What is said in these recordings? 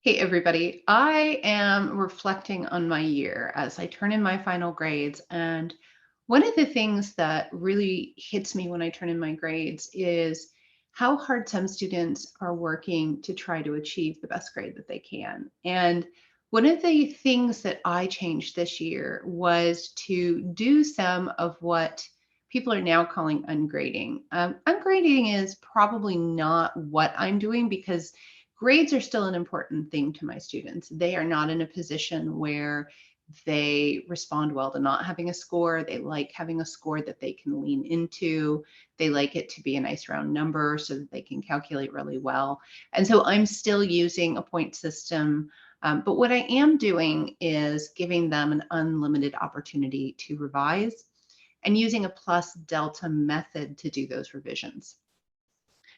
Hey, everybody. I am reflecting on my year as I turn in my final grades. And one of the things that really hits me when I turn in my grades is how hard some students are working to try to achieve the best grade that they can. And one of the things that I changed this year was to do some of what people are now calling ungrading. Ungrading is probably not what I'm doing because grades are still an important thing to my students. They are not in a position where they respond well to not having a score. They like having a score that they can lean into. They like it to be a nice round number so that they can calculate really well. And so I'm still using a point system. But what I am doing is giving them an unlimited opportunity to revise and using a plus delta method to do those revisions.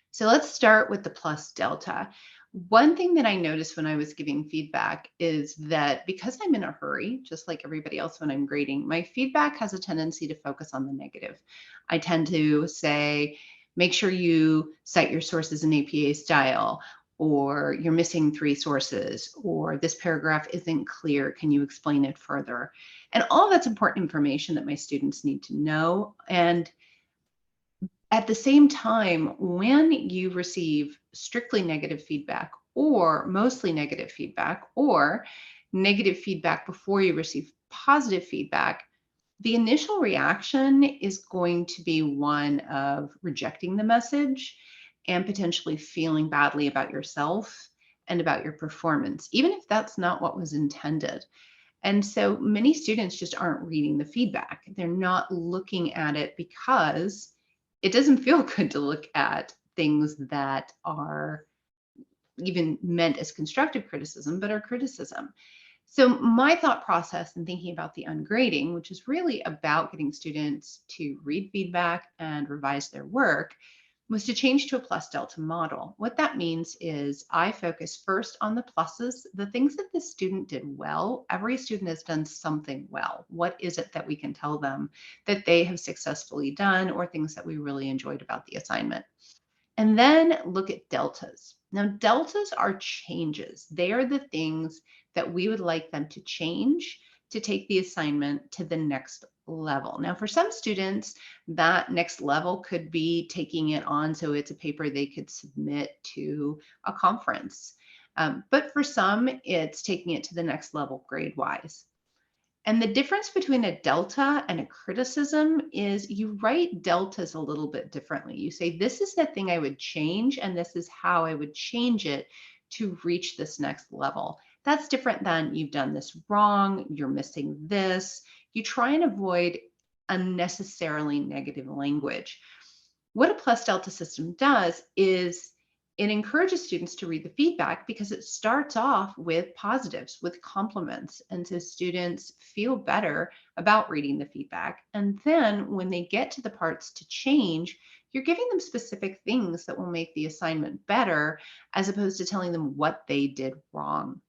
So let's start with the plus delta. One thing that I noticed when I was giving feedback is that because I'm in a hurry, just like everybody else when I'm grading, my feedback has a tendency to focus on the negative. I tend to say, make sure you cite your sources in APA style, or you're missing three sources, or this paragraph isn't clear. Can you explain it further? And all that's important information that my students need to know. And at the same time, when you receive strictly negative feedback or mostly negative feedback before you receive positive feedback, the initial reaction is going to be one of rejecting the message and potentially feeling badly about yourself and about your performance, even if that's not what was intended. And so many students just aren't reading the feedback. They're not looking at it because it doesn't feel good to look at things that are even meant as constructive criticism, but are criticism. So my thought process in thinking about the ungrading, which is really about getting students to read feedback and revise their work, was to change to a plus delta model. What that means is I focus first on the pluses, the things that the student did well. Every student has done something well. What is it that we can tell them that they have successfully done, or things that we really enjoyed about the assignment? And then look at deltas. Now, deltas are changes. They are the things that we would like them to change to take the assignment to the next level. Now, for some students, that next level could be taking it on so it's a paper they could submit to a conference. But for some, it's taking it to the next level grade wise. And the difference between a delta and a criticism is you write deltas a little bit differently. You say, this is the thing I would change, and this is how I would change it to reach this next level. That's different than you've done this wrong, you're missing this. You try and avoid unnecessarily negative language. What a plus delta system does is it encourages students to read the feedback because it starts off with positives, with compliments. And so students feel better about reading the feedback. And then when they get to the parts to change, you're giving them specific things that will make the assignment better, as opposed to telling them what they did wrong.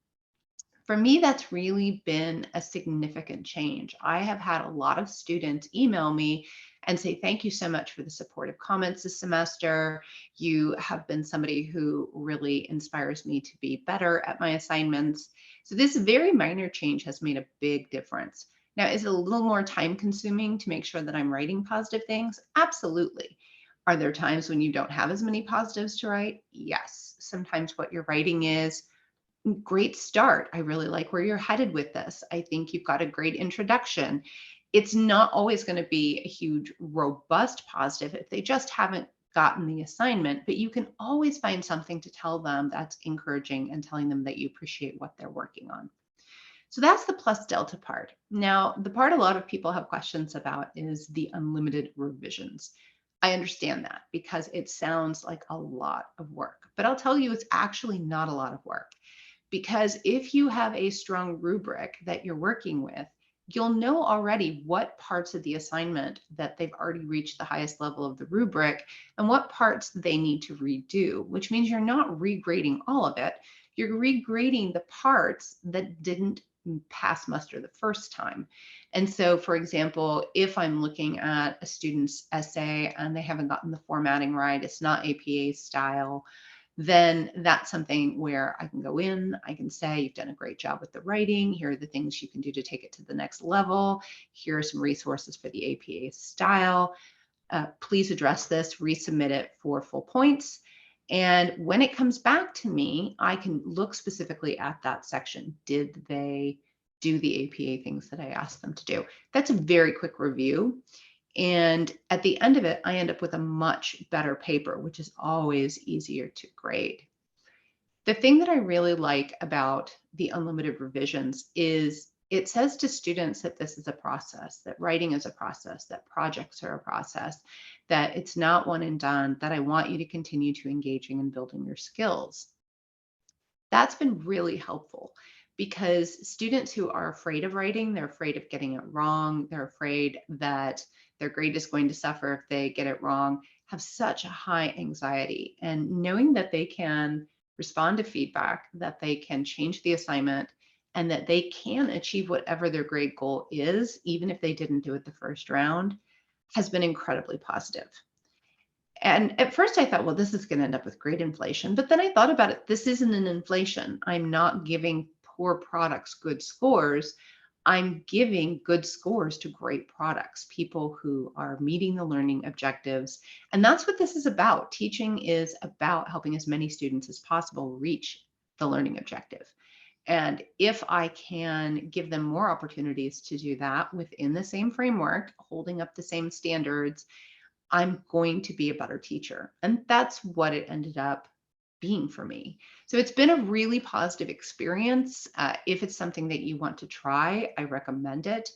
For me, that's really been a significant change. I have had a lot of students email me and say, thank you so much for the supportive comments this semester. You have been somebody who really inspires me to be better at my assignments. So this very minor change has made a big difference. Now, is it a little more time consuming to make sure that I'm writing positive things? Absolutely. Are there times when you don't have as many positives to write? Yes. Sometimes what you're writing is, great start. I really like where you're headed with this. I think you've got a great introduction. It's not always going to be a huge, robust positive if they just haven't gotten the assignment, but you can always find something to tell them that's encouraging and telling them that you appreciate what they're working on. So that's the plus delta part. Now, the part a lot of people have questions about is the unlimited revisions. I understand that because it sounds like a lot of work, but I'll tell you it's actually not a lot of work. Because if you have a strong rubric that you're working with, you'll know already what parts of the assignment that they've already reached the highest level of the rubric and what parts they need to redo, which means you're not regrading all of it. You're regrading the parts that didn't pass muster the first time. And so, for example, if I'm looking at a student's essay and they haven't gotten the formatting right, it's not APA style, then that's something where I can go in, I can say, you've done a great job with the writing. Here are the things you can do to take it to the next level. Here are some resources for the APA style. Please address this, resubmit it for full points. And when it comes back to me, I can look specifically at that section. Did they do the APA things that I asked them to do? That's a very quick review. And at the end of it, I end up with a much better paper, which is always easier to grade. The thing that I really like about the unlimited revisions is it says to students that this is a process, that writing is a process, that projects are a process, that it's not one and done, that I want you to continue to engaging and building your skills. That's been really helpful because students who are afraid of writing, they're afraid of getting it wrong, they're afraid that their grade is going to suffer if they get it wrong, have such a high anxiety. And knowing that they can respond to feedback, that they can change the assignment, and that they can achieve whatever their grade goal is, even if they didn't do it the first round, has been incredibly positive. And at first I thought, well, this is going to end up with grade inflation. But then I thought about it. This isn't an inflation. I'm not giving poor products good scores. I'm giving good scores to great products, people who are meeting the learning objectives. And that's what this is about. Teaching is about helping as many students as possible reach the learning objective. And if I can give them more opportunities to do that within the same framework, holding up the same standards, I'm going to be a better teacher. And that's what it ended up being for me. So it's been a really positive experience. If it's something that you want to try, I recommend it.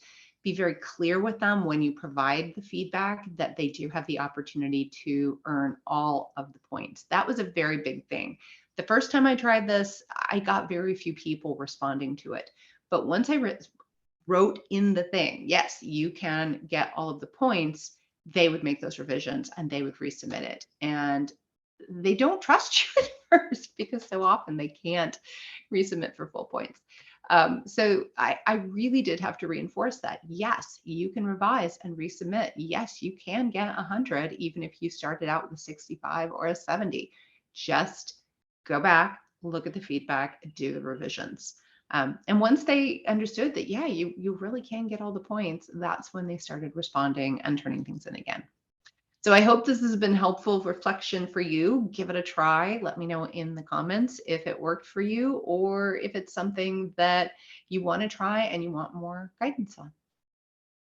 Be very clear with them when you provide the feedback that they do have the opportunity to earn all of the points. That was a very big thing. The first time I tried this, I got very few people responding to it. But once I wrote in the thing, yes, you can get all of the points, they would make those revisions and they would resubmit it. And they don't trust you at first because so often they can't resubmit for full points. So I really did have to reinforce that. Yes, you can revise and resubmit. Yes, you can get 100, even if you started out with a 65 or a 70. Just go back, look at the feedback, do the revisions. And once they understood that, yeah, you really can get all the points, that's when they started responding and turning things in again. So I hope this has been helpful reflection for you. Give it a try. Let me know in the comments if it worked for you or if it's something that you want to try and you want more guidance on.